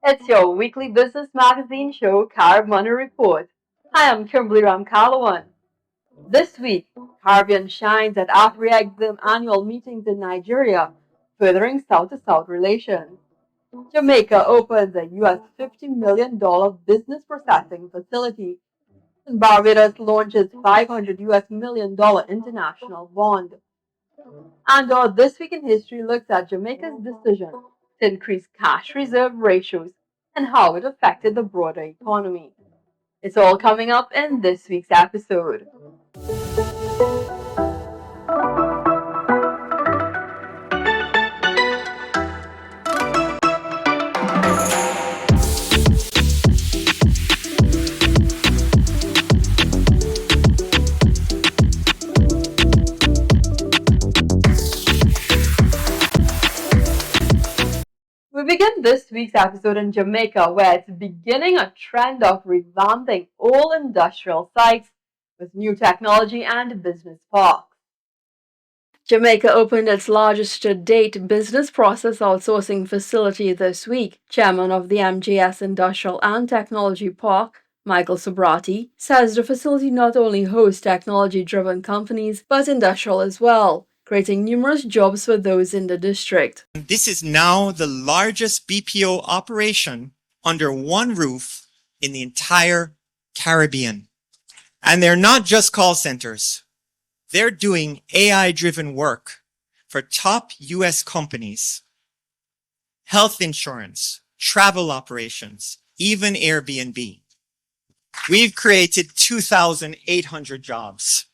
It's your weekly business magazine show, Carib Money Report. I am Kimberly Ramkalawan. This week, Caribbean shines at Afreximbank annual meetings in Nigeria, furthering South-to-South relations. Jamaica opens a $50 million business processing facility, and Barbados launches $500 million international bond. And This Week in History looks at Jamaica's decision to increase cash reserve ratios and how it affected the broader economy. It's all coming up in this week's episode. We begin this week's episode in Jamaica, where it's beginning a trend of revamping old industrial sites with new technology and business parks. Jamaica opened its largest to date business process outsourcing facility this week. Chairman of the MJS Industrial and Technology Park, Michael Sobrati, says the facility not only hosts technology-driven companies, but industrial as well, creating numerous jobs for those in the district. This is now the largest BPO operation under one roof in the entire Caribbean. And they're not just call centers. They're doing AI-driven work for top US companies, health insurance, travel operations, even Airbnb. We've created 2,800 jobs,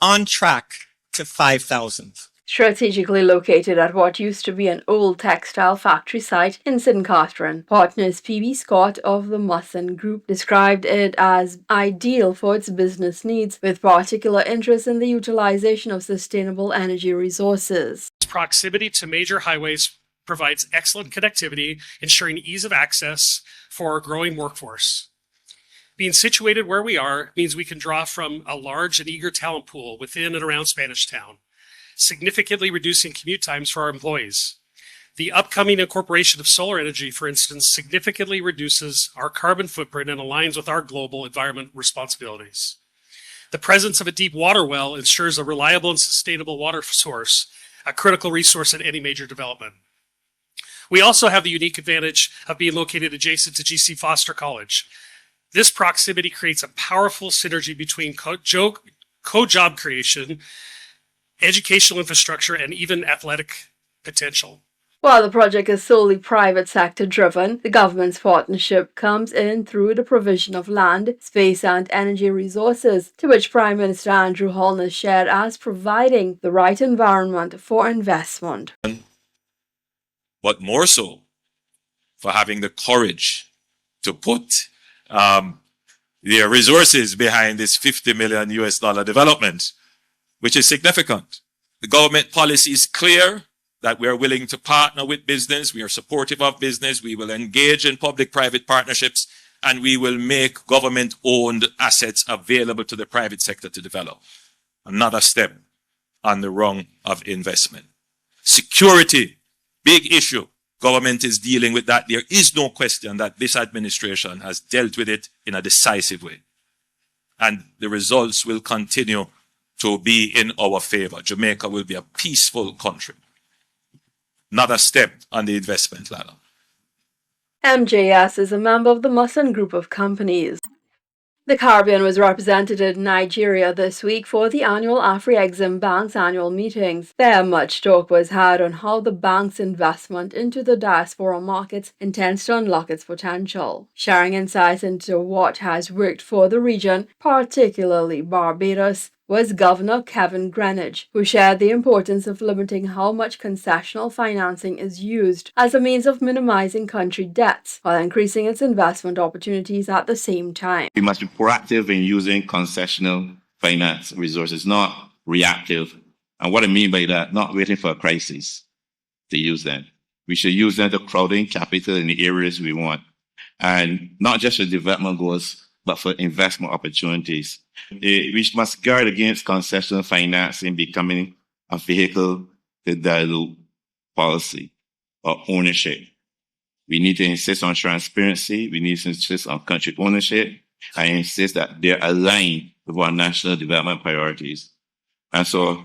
on track to 5,000. Strategically located at what used to be an old textile factory site in St. Catherine, partners P.B. Scott of the Musson Group described it as ideal for its business needs, with particular interest in the utilization of sustainable energy resources. Proximity to major highways provides excellent connectivity, ensuring ease of access for a growing workforce. Being situated where we are means we can draw from a large and eager talent pool within and around Spanish Town, significantly reducing commute times for our employees. The upcoming incorporation of solar energy, for instance, significantly reduces our carbon footprint and aligns with our global environment responsibilities. The presence of a deep water well ensures a reliable and sustainable water source, a critical resource in any major development. We also have the unique advantage of being located adjacent to GC Foster College. This proximity creates a powerful synergy between co-job creation, educational infrastructure, and even athletic potential. While the project is solely private sector driven, the government's partnership comes in through the provision of land, space, and energy resources, to which Prime Minister Andrew Holness shared as providing the right environment for investment. But more so for having the courage to put the resources behind this $50 million development, which is significant. The government policy is clear that we are willing to partner with business. We are supportive of business. We will engage in public-private partnerships, and we will make government-owned assets available to the private sector to develop. Another step on the rung of investment. Security, big issue. Government is dealing with that. There is no question that this administration has dealt with it in a decisive way. And the results will continue to be in our favor. Jamaica will be a peaceful country. Another step on the investment ladder. MJS is a member of the Musson Group of companies. The Caribbean was represented in Nigeria this week for the annual Afreximbank's annual meetings. There, much talk was had on how the bank's investment into the diaspora markets intends to unlock its potential. Sharing insights into what has worked for the region, particularly Barbados, was Governor Kevin Greenidge, who shared the importance of limiting how much concessional financing is used as a means of minimizing country debts while increasing its investment opportunities at the same time. We must be proactive in using concessional finance resources, not reactive. And what I mean by that, not waiting for a crisis to use them. We should use them to crowd in capital in the areas we want. And not just for development goals, but for investment opportunities. We must guard against concessional financing becoming a vehicle to dilute policy or ownership. We need to insist on transparency. We need to insist on country ownership. I insist that they're aligned with our national development priorities. And so,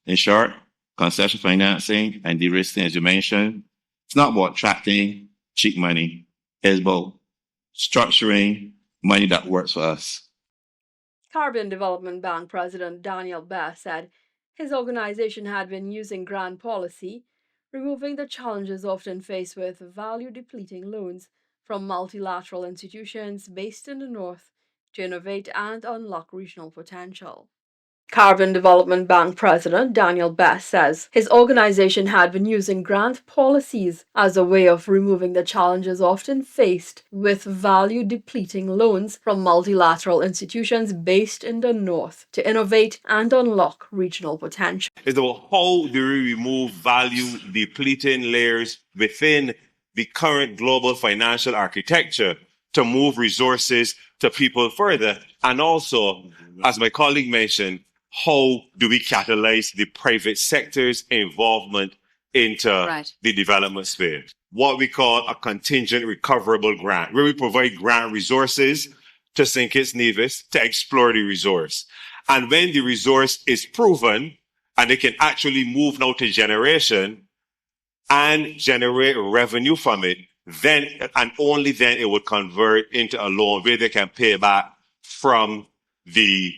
in short, concession financing and de-risking, as you mentioned, it's not about attracting cheap money. It's about structuring money that works for us. Caribbean Development Bank President Daniel Bass said his organization had been using grant policy, removing the challenges often faced with value-depleting loans from multilateral institutions based in the North to innovate and unlock regional potential. Caribbean Development Bank President Daniel Bass says his organization had been using grant policies as a way of removing the challenges often faced with value-depleting loans from multilateral institutions based in the North to innovate and unlock regional potential. It's about how do we remove value-depleting layers within the current global financial architecture to move resources to people further. And also, as my colleague mentioned, how do we catalyze the private sector's involvement into the development sphere? What we call a contingent recoverable grant, where we provide grant resources to St. Kitts Nevis to explore the resource. And when the resource is proven and they can actually move now to generation and generate revenue from it, then and only then it would convert into a loan where they can pay back from the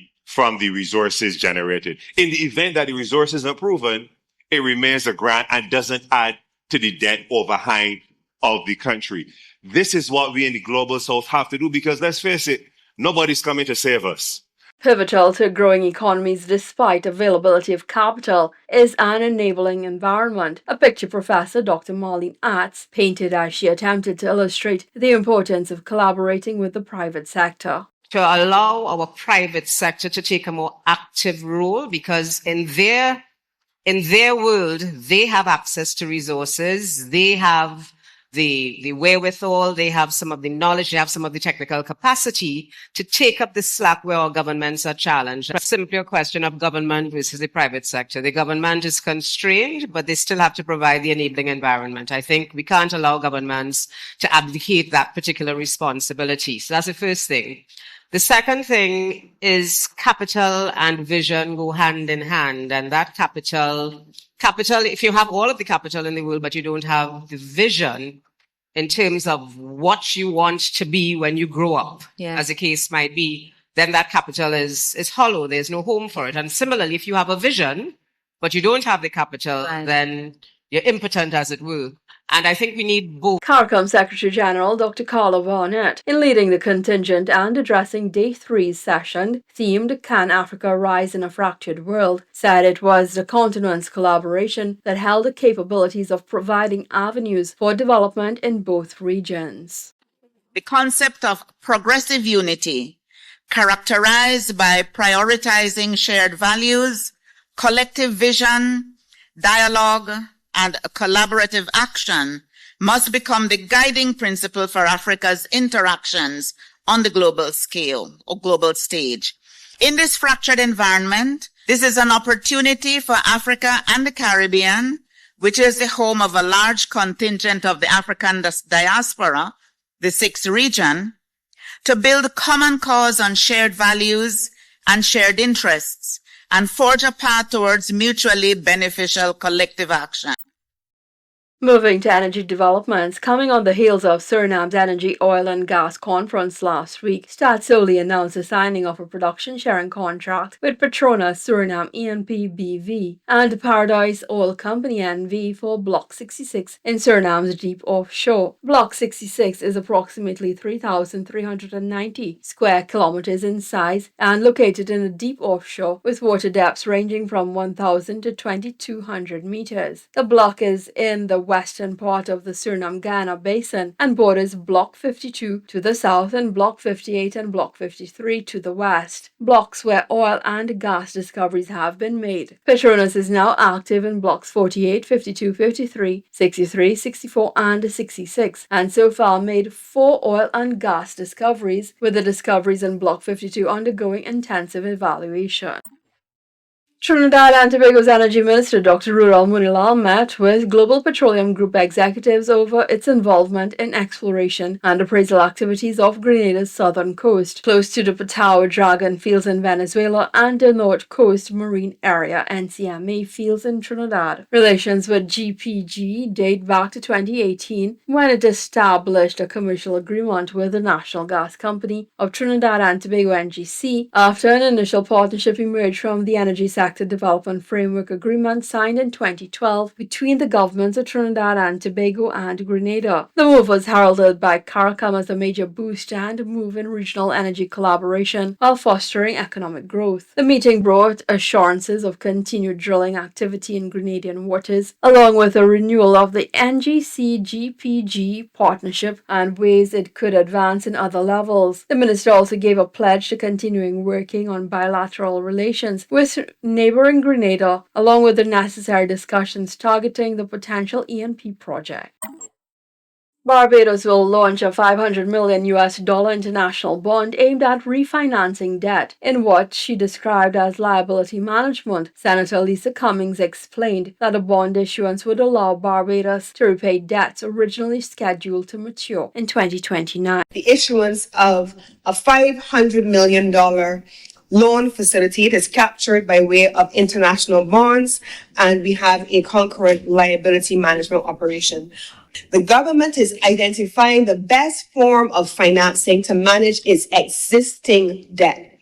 resources generated. In the event that the resource is not proven, it remains a grant and doesn't add to the debt overhang of the country. This is what we in the Global South have to do because let's face it, nobody's coming to save us. Pivotal to growing economies despite availability of capital is an enabling environment, a picture Professor Dr. Marlene Atz painted as she attempted to illustrate the importance of collaborating with the private sector. To allow our private sector to take a more active role because in their world, they have access to resources, they have the wherewithal, they have some of the knowledge, they have some of the technical capacity to take up the slack where our governments are challenged. It's simply a question of government versus the private sector. The government is constrained, but they still have to provide the enabling environment. I think we can't allow governments to abdicate that particular responsibility. So that's the first thing. The second thing is capital and vision go hand in hand. And that capital, if you have all of the capital in the world, but you don't have the vision in terms of what you want to be when you grow up, as the case might be, then that capital is hollow. There's no home for it. And similarly, if you have a vision, but you don't have the capital, then you're impotent, as it were. And I think we need both. Caricom Secretary General Dr. Carla Barnett, in leading the contingent and addressing Day 3's session themed Can Africa Rise in a Fractured World, said it was the continent's collaboration that held the capabilities of providing avenues for development in both regions. The concept of progressive unity, characterized by prioritizing shared values, collective vision, dialogue, and collaborative action must become the guiding principle for Africa's interactions on the global scale or global stage. In this fractured environment, this is an opportunity for Africa and the Caribbean, which is the home of a large contingent of the African diaspora, the sixth region, to build common cause on shared values and shared interests and forge a path towards mutually beneficial collective action. Moving to energy developments, coming on the heels of Suriname's Energy, Oil and Gas Conference last week, Staatsolie announced the signing of a production sharing contract with Petronas Suriname E&P BV and Paradise Oil Company NV for Block 66 in Suriname's deep offshore. Block 66 is approximately 3,390 square kilometers in size and located in a deep offshore with water depths ranging from 1,000 to 2,200 meters. The block is in the western part of the Suriname-Ghana basin and borders Block 52 to the south and Block 58 and Block 53 to the west, blocks where oil and gas discoveries have been made. Petronas is now active in Blocks 48, 52, 53, 63, 64 and 66 and so far made 4 oil and gas discoveries, with the discoveries in Block 52 undergoing intensive evaluation. Trinidad and Tobago's Energy Minister Dr. Rural Munilal met with Global Petroleum Group executives over its involvement in exploration and appraisal activities off Grenada's southern coast, close to the Patao Dragon fields in Venezuela and the North Coast Marine Area (NCMA) fields in Trinidad. Relations with GPG date back to 2018, when it established a commercial agreement with the National Gas Company of Trinidad and Tobago (NGC) after an initial partnership emerged from the energy sector Development Framework Agreement signed in 2012 between the governments of Trinidad and Tobago and Grenada. The move was heralded by Caricom as a major boost and move in regional energy collaboration while fostering economic growth. The meeting brought assurances of continued drilling activity in Grenadian waters, along with a renewal of the NGC-GPG partnership and ways it could advance in other levels. The minister also gave a pledge to continuing working on bilateral relations with neighboring Grenada, along with the necessary discussions targeting the potential E&P project. Barbados will launch a $500 million international bond aimed at refinancing debt in what she described as liability management. Senator Lisa Cummings explained that a bond issuance would allow Barbados to repay debts originally scheduled to mature in 2029. The issuance of a $500 million loan facility. It is captured by way of international bonds, and we have a concurrent liability management operation. The government is identifying the best form of financing to manage its existing debt.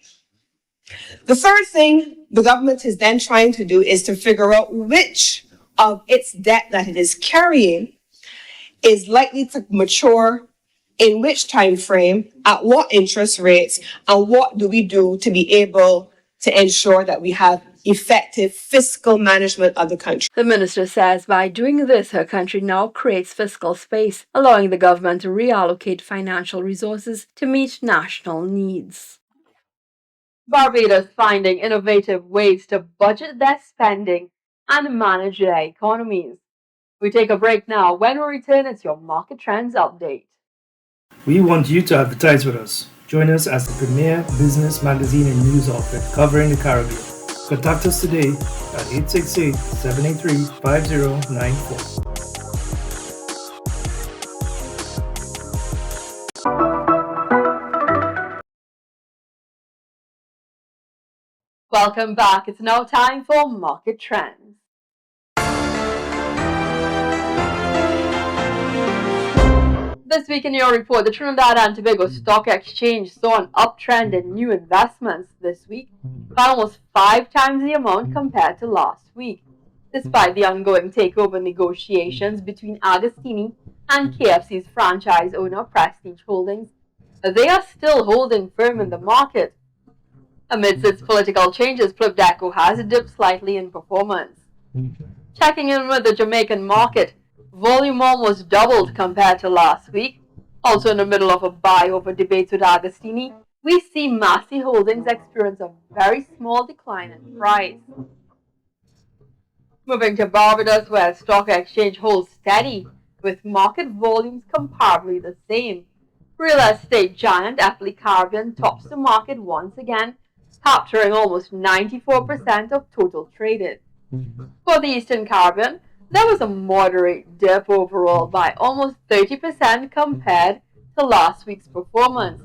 The third thing the government is then trying to do is to figure out which of its debt that it is carrying is likely to mature in which time frame, at what interest rates, and what do we do to be able to ensure that we have effective fiscal management of the country. The minister says by doing this, her country now creates fiscal space, allowing the government to reallocate financial resources to meet national needs. Barbados finding innovative ways to budget their spending and manage their economies. We take a break now. When we return, it's your Market Trends Update. We want you to advertise with us. Join us as the premier business magazine and news outlet covering the Caribbean. Contact us today at 868-783-5094. Welcome back. It's now time for Market Trends. This week in your report, the Trinidad and Tobago Stock Exchange saw an uptrend in new investments this week by almost 5 times the amount compared to last week, despite the ongoing takeover negotiations between Agostini and KFC's franchise owner Prestige Holdings. They are still holding firm in the market. Amidst its political changes, Plubdeco has dipped slightly in performance. Checking in with the Jamaican market, volume almost doubled compared to last week. Also in the middle of a buy over debates with Agostini, we see Massey Holdings experience a very small decline in price. Moving to Barbados, where stock exchange holds steady, with market volumes comparably the same. Real estate giant Afreximbank tops the market once again, capturing almost 94% of total traded. For the Eastern Caribbean, there was a moderate dip overall by almost 30% compared to last week's performance,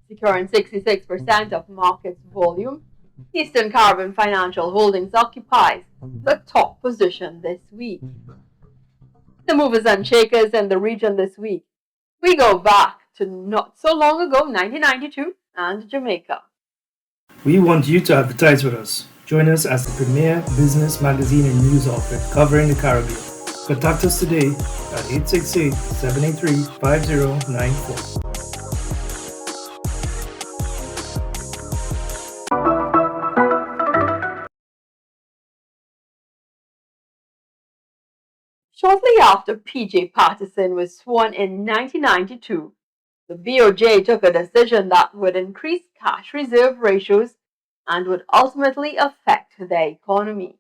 securing 66% of market's volume. Eastern Caribbean Financial Holdings occupies the top position this week. The movers and shakers in the region this week. We go back to not so long ago, 1992, and Jamaica. We want you to advertise with us. Join us as the premier business magazine and news outlet covering the Caribbean. Contact us today at 868-783-5094. Shortly after P.J. Patterson was sworn in 1992, the BOJ took a decision that would increase cash reserve ratios and would ultimately affect their economy.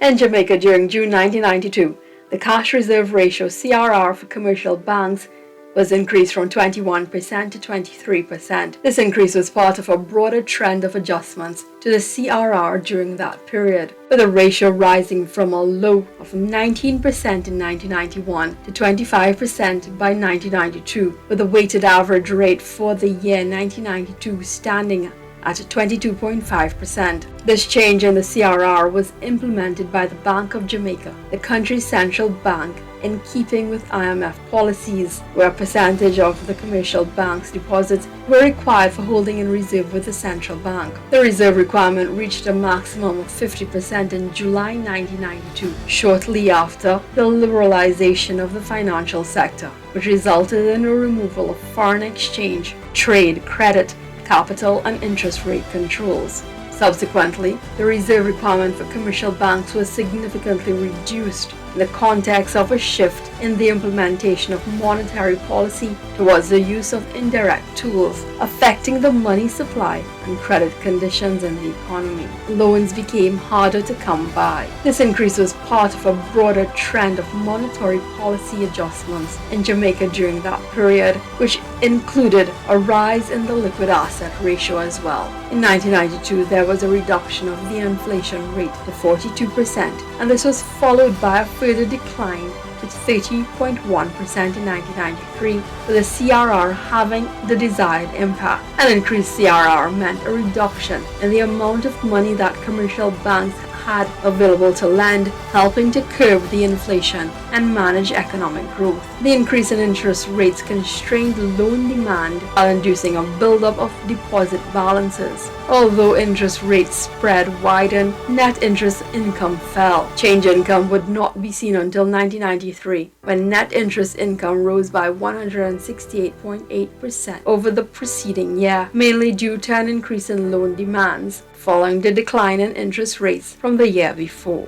In Jamaica during June 1992, The cash reserve ratio CRR for commercial banks was increased from 21% to 23%. This increase was part of a broader trend of adjustments to the CRR during that period, with the ratio rising from a low of 19% in 1991 to 25% by 1992, with the weighted average rate for the year 1992 standing at 22.5%. This change in the CRR was implemented by the Bank of Jamaica, the country's central bank, in keeping with IMF policies, where a percentage of the commercial bank's deposits were required for holding in reserve with the central bank. The reserve requirement reached a maximum of 50% in July 1992, shortly after the liberalization of the financial sector, which resulted in a removal of foreign exchange, trade, credit, capital, and interest rate controls. Subsequently, the reserve requirement for commercial banks was significantly reduced in the context of a shift in the implementation of monetary policy towards the use of indirect tools affecting the money supply and credit conditions in the economy. Loans became harder to come by. This increase was part of a broader trend of monetary policy adjustments in Jamaica during that period, which included a rise in the liquid asset ratio as well. In 1992, there was a reduction of the inflation rate to 42%, and this was followed by a further decline to 30.1% in 1993, with the CRR having the desired impact. An increased CRR meant a reduction in the amount of money that commercial banks had available to lend, helping to curb the inflation and manage economic growth. The increase in interest rates constrained loan demand while inducing a buildup of deposit balances. Although interest rates spread widened, net interest income fell. Change income would not be seen until 1993, when net interest income rose by 168.8% over the preceding year, mainly due to an increase in loan demands following the decline in interest rates from the year before.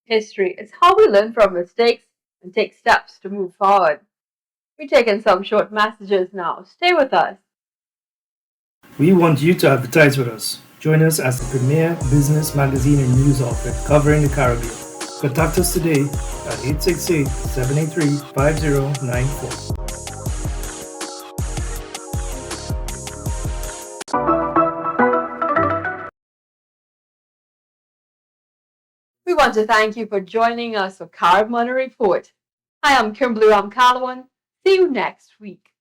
History is how we learn from mistakes and take steps to move forward. We're taking some short messages now. Stay with us. We want you to advertise with us. Join us as the premier business magazine and news outlet covering the Caribbean. Contact us today at 868-783-5094. We want to thank you for joining us for Carib Money Report. I am Kimberly Ramkalawan. See you next week.